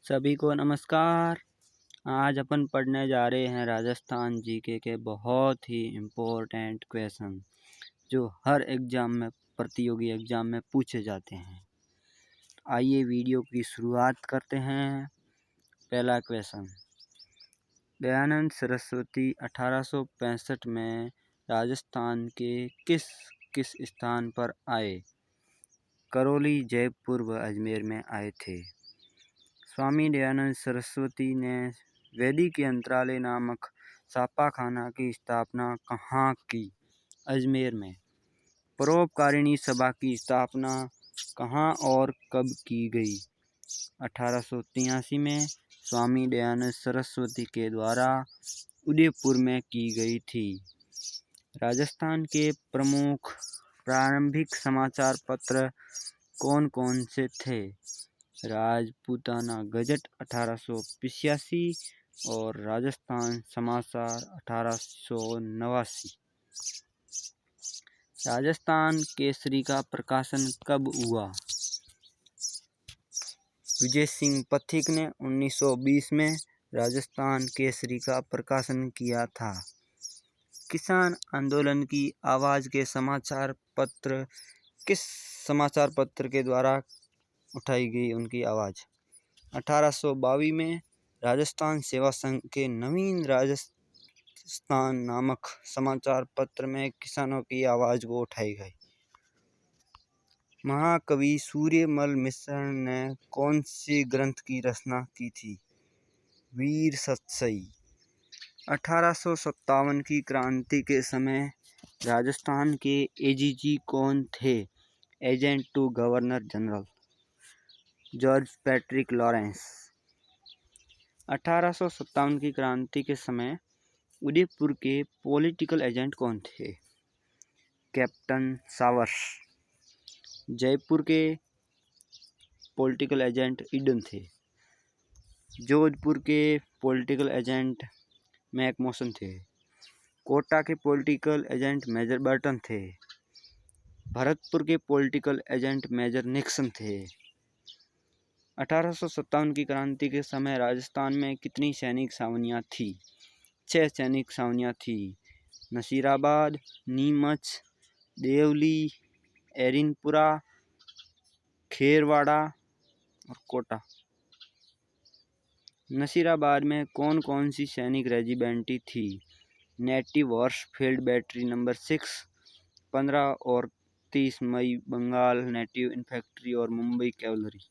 सभी को नमस्कार। आज अपन पढ़ने जा रहे हैं राजस्थान जीके के बहुत ही इम्पोर्टेंट क्वेश्चन जो हर एग्जाम में प्रतियोगी एग्जाम में पूछे जाते हैं। आइए वीडियो की शुरुआत करते हैं। पहला क्वेश्चन, दयानंद सरस्वती 1865 में राजस्थान के किस किस स्थान पर आए? करौली, जयपुर व अजमेर में आए थे। स्वामी दयानंद सरस्वती ने वैदिक यंत्रालय नामक छापाखाना की स्थापना कहाँ की? अजमेर में। परोपकारिणी सभा की स्थापना कहाँ और कब की गई? 1883 में स्वामी दयानंद सरस्वती के द्वारा उदयपुर में की गई थी। राजस्थान के प्रमुख प्रारंभिक समाचार पत्र कौन कौन से थे? राजपूताना गजट 1885 और राजस्थान समाचार 1889। राजस्थान केसरी का प्रकाशन कब हुआ? विजय सिंह पथिक ने 1920 में राजस्थान केसरी का प्रकाशन किया था। किसान आंदोलन की आवाज़ के समाचार पत्र किस समाचार पत्र के द्वारा उठाई गई उनकी आवाज़? 1822 में राजस्थान सेवा संघ के नवीन राजस्थान नामक समाचार पत्र में किसानों की आवाज़ को उठाई गई। महाकवि सूर्यमल मिश्र ने कौन से ग्रंथ की रचना की थी? वीर सतसई। 1857 की क्रांति के समय राजस्थान के एजीजी कौन थे? Agent to governor general George Patrick Lawrence. 1857 की क्रांति के समय उदयपुर के पॉलिटिकल एजेंट कौन थे? Captain showers. जयपुर के पॉलिटिकल एजेंट ईडन थे। जोधपुर के पॉलिटिकल एजेंट मैकमोसन थे। कोटा के पॉलिटिकल एजेंट मेजर बर्टन थे। भरतपुर के पॉलिटिकल एजेंट मेजर निक्सन थे। 1857 की क्रांति के समय राजस्थान में कितनी सैनिक छावनियाँ थी? 6 सैनिक छावनियाँ थी। नसीराबाद, नीमच, देवली, एरिनपुरा, खेरवाड़ा और कोटा। नसीराबाद में कौन कौन सी सैनिक रेजिमेंट थी? Native horse field battery number 6, 15 और 30 मई बंगाल नेटिव इन्फेंट्री और मुंबई कैवलरी।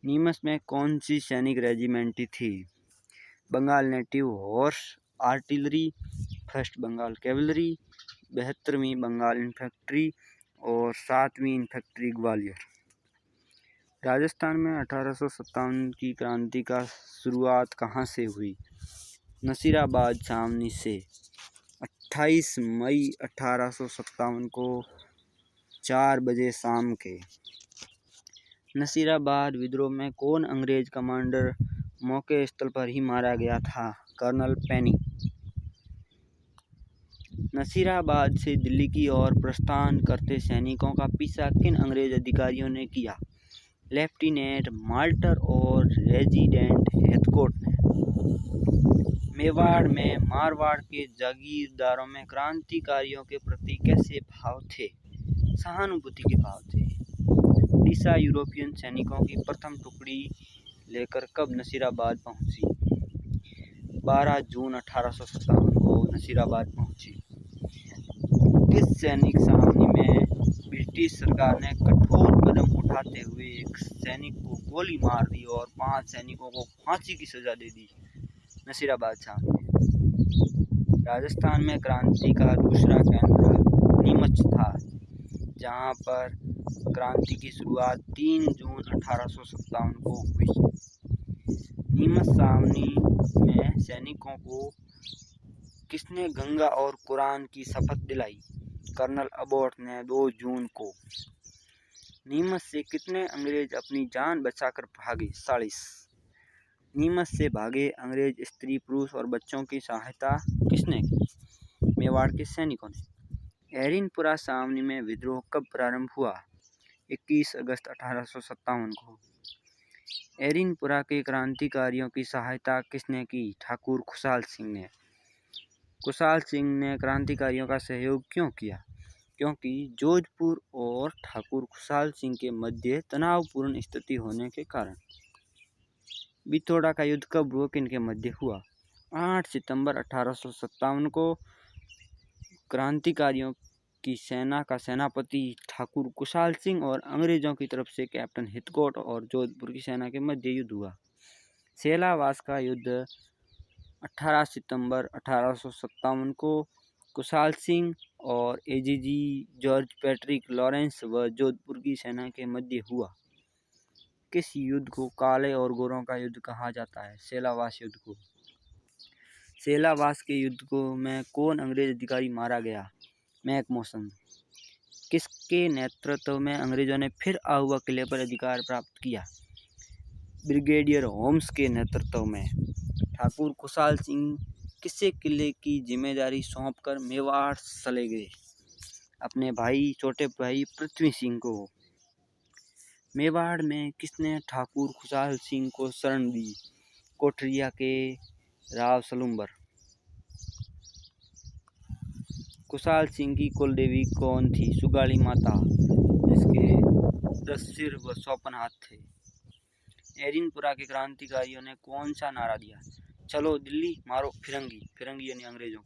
नीमच में कौन सी सैनिक रेजिमेंट थी? Bengal native horse artillery, 1st Bengal cavalry, 72वीं बंगाल इन्फेंट्री और 7वीं इन्फेंट्री ग्वालियर। राजस्थान में 1857 की क्रांति का शुरुआत कहाँ से हुई? नसीराबाद छावनी से। 28 मई 1857 को 4 बजे शाम के। नसीराबाद विद्रोह में कौन अंग्रेज कमांडर मौके स्थल पर ही मारा गया था? कर्नल पेनी। नसीराबाद से दिल्ली की ओर प्रस्थान करते सैनिकों का पीछा किन अंग्रेज अधिकारियों ने किया? लेफ्टिनेंट माल्टर और रेजिडेंट हेथकोट ने। मेवाड़ में मारवाड़ के जागीरदारों में क्रांतिकारियों के प्रति कैसे भाव थे? सहानुभूति के भाव थे। उड़ीसा यूरोपियन सैनिकों की प्रथम टुकड़ी लेकर कब नसीराबाद पहुंची? 12 जून 1857 को नसीराबाद पहुंची। किस सैनिक छावनी में ब्रिटिश सरकार ने कठोर कदम उठाते हुए एक सैनिक को गोली मार दी और 5 सैनिकों को फांसी की सजा दे दी? नसीराबाद छावनी। राजस्थान में क्रांति का दूसरा केंद्र नीमच था, जहां पर क्रांति की शुरुआत 3 जून 1857 को हुई। नीमच छावनी में सैनिकों को किसने गंगा और कुरान की शपथ दिलाई? कर्नल अबॉट ने 2 जून को। नीमच से कितने अंग्रेज अपनी जान बचाकर भागे? 40। नीमच से भागे अंग्रेज स्त्री, पुरुष और बच्चों की सहायता किसने की? मेवाड़ के सैनिकों ने। एरिनपुरा छावनी में विद्रोह कब प्रारंभ हुआ? 21 अगस्त 1857 को। एरिनपुरा के क्रांतिकारियों की सहायता किसने की? ठाकुर खुशहाल सिंह ने। खुशहाल सिंह ने क्रांतिकारियों का सहयोग क्यों किया? क्योंकि जोधपुर और ठाकुर खुशहाल सिंह के मध्य तनावपूर्ण स्थिति होने के कारण। बिथोड़ा का युद्ध कब हुआ, किनके मध्य हुआ? 8 सितंबर 1857 को। क्रांतिकारियों की सेना का सेनापति ठाकुर खुशहाल सिंह और अंग्रेजों की तरफ से कैप्टन हितकोट और जोधपुर की सेना के मध्य युद्ध हुआ। सेलावास का युद्ध 18 सितंबर 1857 को खुशहाल सिंह और एजीजी जॉर्ज पैट्रिक लॉरेंस व जोधपुर की सेना के मध्य हुआ। किस युद्ध को काले और गोरों का युद्ध कहा जाता है? सेलावास युद्ध को। सेलावास के युद्ध में कौन अंग्रेज अधिकारी मारा गया? मैकमोहन। किसके नेतृत्व में अंग्रेजों ने फिर आहुआ किले पर अधिकार प्राप्त किया? ब्रिगेडियर होम्स के नेतृत्व में। ठाकुर खुशहाल सिंह किसे किले की जिम्मेदारी सौंपकर मेवाड़ चले गए? अपने भाई, छोटे भाई पृथ्वी सिंह को। मेवाड़ में किसने ठाकुर खुशहाल सिंह को शरण दी? कोठरिया के राव सलूम्बर। खुशहाल सिंह की कुल देवी कौन थी? सुगाली माता, जिसके 10 सिर व 54 हाथ थे। एरिनपुरा के क्रांतिकारियों ने कौन सा नारा दिया? चलो दिल्ली, मारो फिरंगी। फिरंगी यानी अंग्रेजों को।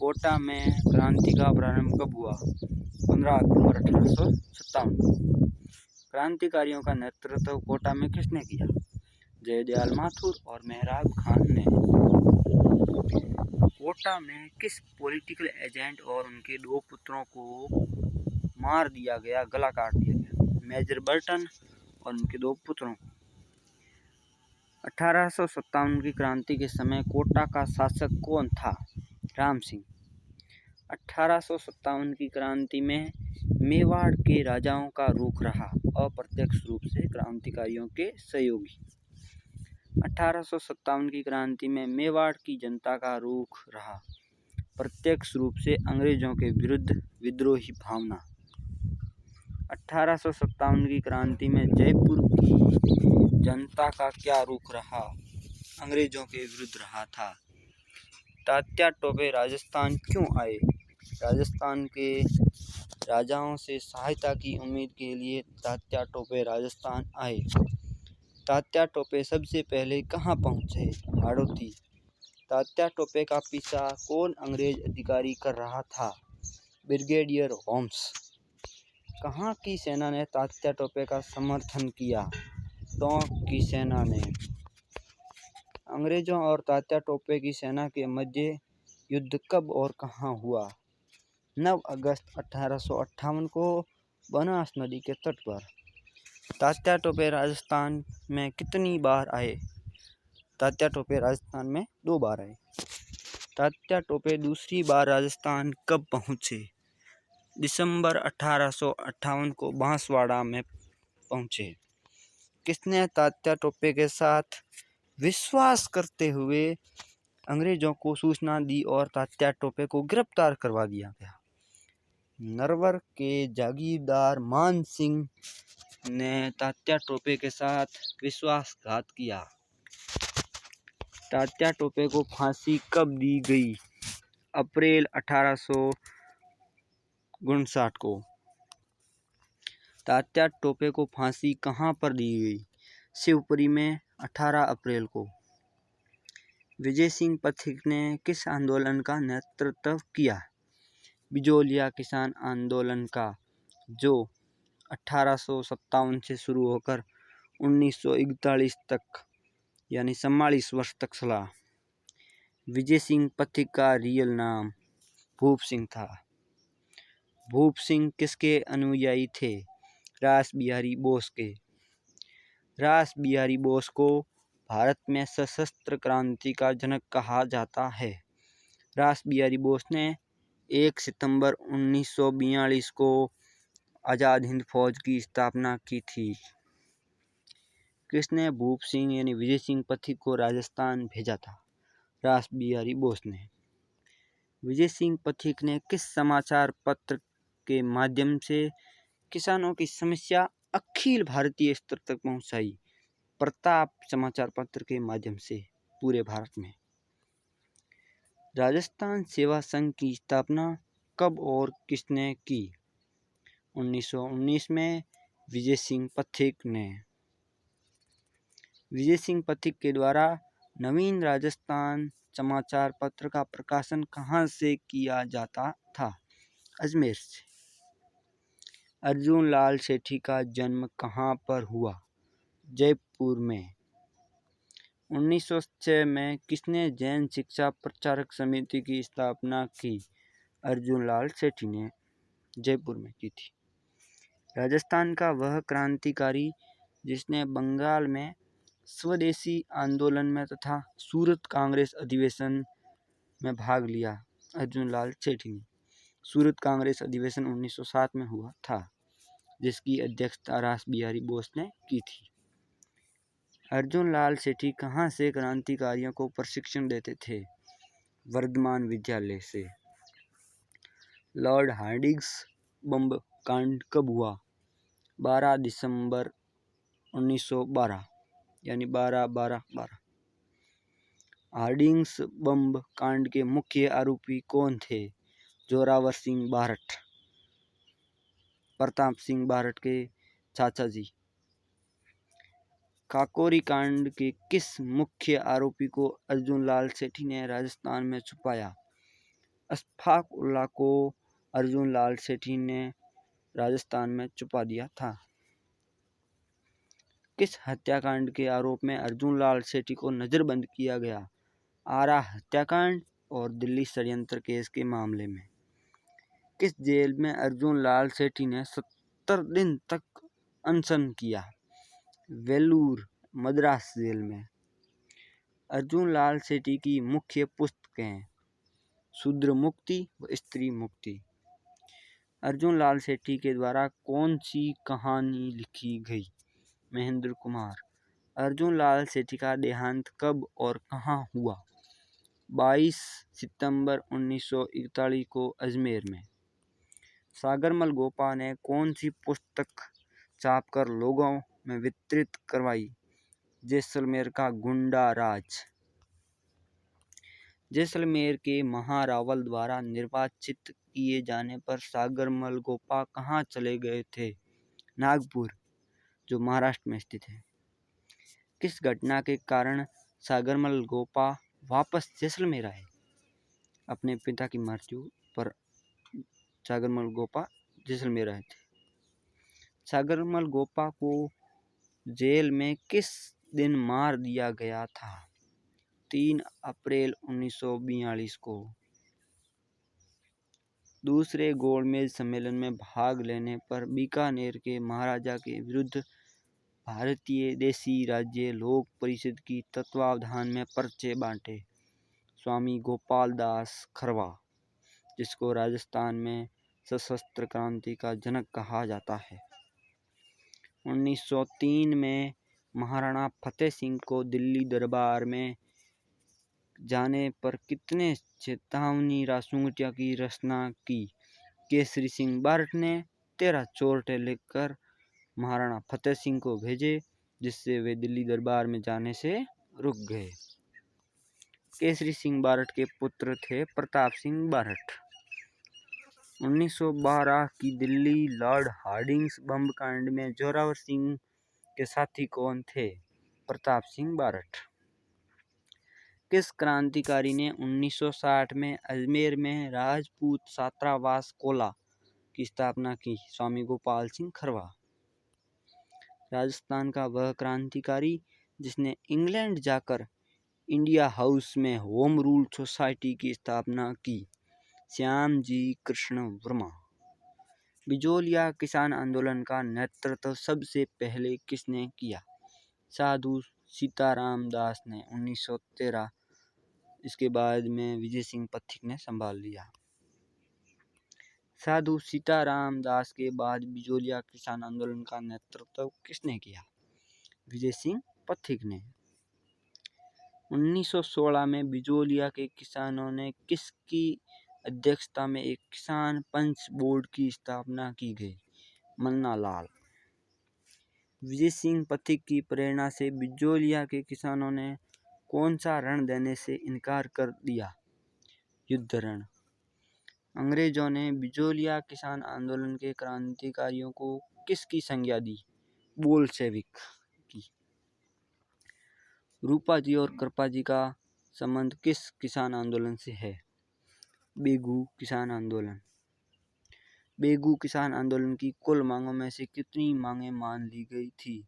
कोटा में क्रांति का प्रारंभ कब हुआ? 15 अक्टूबर 1857। क्रांतिकारियों का नेतृत्व कोटा में किसने किया? जयदयाल माथुर और मेहराब खान ने। कोटा में किस पॉलिटिकल एजेंट और उनके 2 पुत्रों को मार दिया गया, गला काट दिया गया? मेजर बर्टन और उनके 2 पुत्रों को। 1857 की क्रांति के समय कोटा का शासक कौन था? राम सिंह। 1857 की क्रांति में मेवाड़ के राजाओं का रुख रहा, अप्रत्यक्ष रूप से क्रांतिकारियों के सहयोगी। 1857 की क्रांति में मेवाड़ की जनता का रुख रहा, प्रत्यक्ष रूप से अंग्रेजों के विरुद्ध विद्रोही भावना। 1857 की क्रांति में जयपुर की जनता का क्या रुख रहा? अंग्रेजों के विरुद्ध रहा था। तात्या टोपे राजस्थान क्यों आए? राजस्थान के राजाओं से सहायता की उम्मीद के लिए तात्या टोपे राजस्थान आए। तात्या टोपे सबसे पहले कहाँ पहुँचे? हाड़ौती। तात्या टोपे का पीछा कौन अंग्रेज अधिकारी कर रहा था? Brigadier Holmes. कहाँ की सेना ने तात्या टोपे का समर्थन किया? टोंक की सेना ने। अंग्रेजों और तात्या टोपे की सेना के मध्य युद्ध कब और कहाँ हुआ? 9 अगस्त 1858 को बनास नदी के तट पर। तात्या टोपे राजस्थान में कितनी बार आए? तात्या टोपे राजस्थान में 2 बार आए। तात्या टोपे दूसरी बार राजस्थान कब पहुँचे? दिसंबर 1858 को बांसवाड़ा में पहुँचे। किसने तात्या टोपे के साथ विश्वास करते हुए अंग्रेजों को सूचना दी और तात्या टोपे को गिरफ्तार करवा दिया गया? नरवर के जागीरदार मान सिंह ने तात्या टोपे के साथ विश्वासघात किया। तात्या टोपे को फांसी कब दी गई? अप्रैल 1859 को। तात्या टोपे को फांसी कहाँ पर दी गई? शिवपुरी में 18 अप्रैल को। विजय सिंह पथिक ने किस आंदोलन का नेतृत्व किया? बिजोलिया किसान आंदोलन का, जो 1857 से शुरू होकर 1941 तक यानी 44 वर्ष तक चला। विजय सिंह पथिक का रियल नाम भूप सिंह था। भूप सिंह किसके अनुयायी थे? रास बिहारी बोस के। रास बिहारी बोस को भारत में सशस्त्र क्रांति का जनक कहा जाता है। रास बिहारी बोस ने 1 सितंबर 1942 को आज़ाद हिंद फौज की स्थापना की थी। किसने भूप सिंह यानी विजय सिंह पथिक को राजस्थान भेजा था? रास बिहारी बोस ने। विजय सिंह पथिक ने किस समाचार पत्र के माध्यम से किसानों की समस्या अखिल भारतीय स्तर तक पहुंचाई? प्रताप समाचार पत्र के माध्यम से पूरे भारत में। राजस्थान सेवा संघ की स्थापना कब और किसने की? 1919 में विजय सिंह पथिक ने। विजय सिंह पथिक के द्वारा नवीन राजस्थान समाचार पत्र का प्रकाशन कहाँ से किया जाता था? अजमेर से। अर्जुन लाल सेठी का जन्म कहाँ पर हुआ? जयपुर में। 1906 में किसने जैन शिक्षा प्रचारक समिति की स्थापना की? अर्जुन लाल सेठी ने जयपुर में की थी। राजस्थान का वह क्रांतिकारी जिसने बंगाल में स्वदेशी आंदोलन में तथा सूरत कांग्रेस अधिवेशन में भाग लिया। अर्जुन लाल सेठी ने। सूरत कांग्रेस अधिवेशन 1907 में हुआ था, जिसकी अध्यक्षता रास बिहारी बोस ने की थी। अर्जुन लाल सेठी कहाँ से क्रांतिकारियों को प्रशिक्षण देते थे? वर्धमान विद्यालय से। लॉर्ड हार्डिंग्स बम कांड कब हुआ? 12 दिसंबर 1912, यानी 12/12/12। हार्डिंग्स बम कांड के मुख्य आरोपी कौन थे? जोरावर सिंह बारठ, प्रताप सिंह बारठ के चाचा जी। काकोरी कांड के किस मुख्य आरोपी को अर्जुन लाल सेठी ने राजस्थान में छुपाया? अशफाक उल्लाह को अर्जुन लाल सेठी ने राजस्थान में छुपा दिया था। किस हत्याकांड के आरोप में अर्जुन लाल सेठी को नजरबंद किया गया? आरा हत्याकांड और दिल्ली षड्यंत्र केस के मामले में। किस जेल में अर्जुन लाल सेठी ने 70 दिन तक अनशन किया? वेलूर मद्रास जेल में। अर्जुन लाल सेठी की मुख्य पुस्तकें शूद्र मुक्ति व स्त्री मुक्ति। अर्जुन लाल सेठी के द्वारा कौन सी कहानी लिखी गई? महेंद्र कुमार। अर्जुन लाल सेठी का देहांत कब और कहाँ हुआ? 22 सितंबर 1941 को अजमेर में। सागरमल गोपा ने कौन सी पुस्तक छापकर लोगों में वितरित करवाई? जैसलमेर का गुंडा राज। जैसलमेर के महारावल द्वारा निर्वाचित किए जाने पर सागरमल गोपा कहाँ चले गए थे? नागपुर, जो महाराष्ट्र में स्थित है। किस घटना के कारण सागरमल गोपा वापस जैसलमेर आए? अपने पिता की मृत्यु पर सागरमल गोपा जैसलमेर आए थे। सागरमल गोपा को जेल में किस दिन मार दिया गया था? 3 अप्रैल 1942 को। दूसरे गोलमेज सम्मेलन में भाग लेने पर बीकानेर के महाराजा के विरुद्ध भारतीय देशी राज्य लोक परिषद की तत्वावधान में पर्चे बांटे स्वामी गोपाल दास खरवा, जिसको राजस्थान में सशस्त्र क्रांति का जनक कहा जाता है। 1903 में महाराणा फतेह सिंह को दिल्ली दरबार में जाने पर कितने चेतावनी रासूंगटिया की रचना की? केसरी सिंह बारठ ने 13 चोरटे लिखकर महाराणा फतेह सिंह को भेजे, जिससे वे दिल्ली दरबार में जाने से रुक गए। केसरी सिंह बारठ के पुत्र थे प्रताप सिंह बारठ। 1912 की दिल्ली लॉर्ड हार्डिंग्स बम कांड में जोरावर सिंह के साथी कौन थे? प्रताप सिंह बारठ। किस क्रांतिकारी ने 1960 में अजमेर में राजपूत छात्रावास कोला की स्थापना की? स्वामी गोपाल सिंह खरवा। राजस्थान का वह क्रांतिकारी जिसने इंग्लैंड जाकर इंडिया हाउस में होम रूल सोसाइटी की स्थापना की? श्याम जी कृष्ण वर्मा। बिजोलिया किसान आंदोलन का नेतृत्व सबसे पहले किसने किया? साधु सीताराम दास ने 1913। इसके बाद में विजय सिंह पथिक ने संभाल लिया। साधु सीताराम दास के बाद बिजोलिया किसान आंदोलन का नेतृत्व किसने किया? विजय सिंह पथिक ने। 1916 में बिजोलिया के किसानों ने किसकी अध्यक्षता में एक किसान पंच बोर्ड की स्थापना की गई? मन्ना लाल। विजय सिंह पथिक की प्रेरणा से बिजोलिया के किसानों ने कौन सा ऋण देने से इनकार कर दिया? युद्ध ऋण। अंग्रेजों ने बिजोलिया किसान आंदोलन के क्रांतिकारियों को किसकी संज्ञा दी? बोल्शेविक की। रूपा जी और कृपा जी का संबंध किस किसान आंदोलन से है? बेगू किसान आंदोलन। बेगू किसान आंदोलन की कुल मांगों में से कितनी मांगें मान ली गई थी?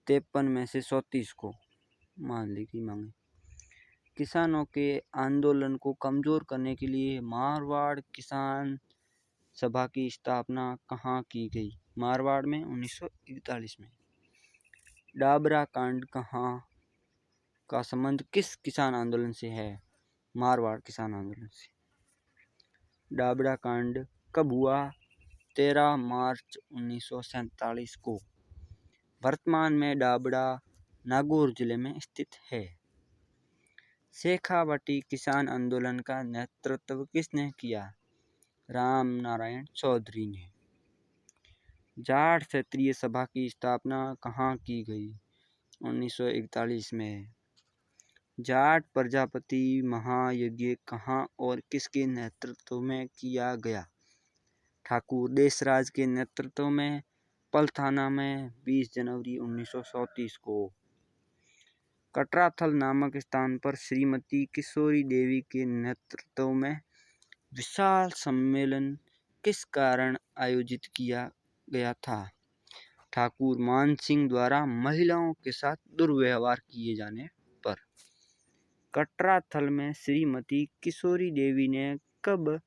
53 में से 34 को मान ली गई मांगें। किसानों के आंदोलन को कमजोर करने के लिए मारवाड़ किसान सभा की स्थापना कहाँ की गई? मारवाड़ में 1941 में। डाबरा कांड कहाँ का संबंध किस किसान आंदोलन से है? मारवाड़ किसान आंदोलन से। डाबरा कांड कब हुआ? 13 मार्च 1947 को। वर्तमान में डाबरा नागौर जिले में स्थित है। शेखावटी किसान आंदोलन का नेतृत्व किसने किया? राम नारायण चौधरी ने। जाट क्षेत्रीय सभा की स्थापना कहाँ की गई? 1941 में। जाट प्रजापति महायज्ञ कहाँ और किसके नेतृत्व में किया गया? ठाकुर देशराज के नेतृत्व में, पलथाना में 20 जनवरी 1937 को। कटराथल नामक स्थान पर श्रीमती किशोरी देवी के नेतृत्व में विशाल सम्मेलन किस कारण आयोजित किया गया था? ठाकुर मानसिंह द्वारा महिलाओं के साथ दुर्व्यवहार किए जाने पर। कटराथल में श्रीमती किशोरी देवी ने कब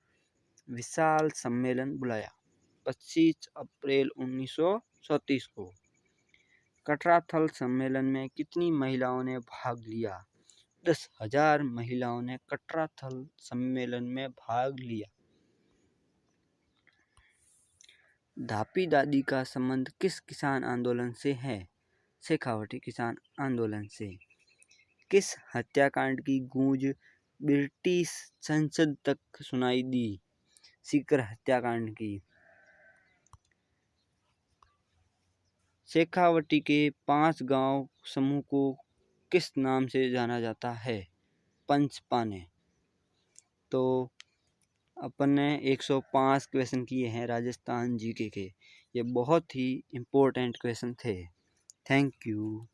विशाल सम्मेलन बुलाया? 25 अप्रैल 1937 को। कटराथल सम्मेलन में कितनी महिलाओं ने भाग लिया? 10,000 महिलाओं ने कटराथल सम्मेलन में भाग लिया। धापी दादी का संबंध किस किसान आंदोलन से है? शेखावटी किसान आंदोलन से। किस हत्याकांड की गूंज ब्रिटिश संसद तक सुनाई दी? सीकर हत्याकांड की। शेखावटी के 5 गांव समूह को किस नाम से जाना जाता है? पंचपाने। तो अपन ने 105 क्वेश्चन किए हैं राजस्थान जीके के। ये बहुत ही इम्पोर्टेंट क्वेश्चन थे। Thank you.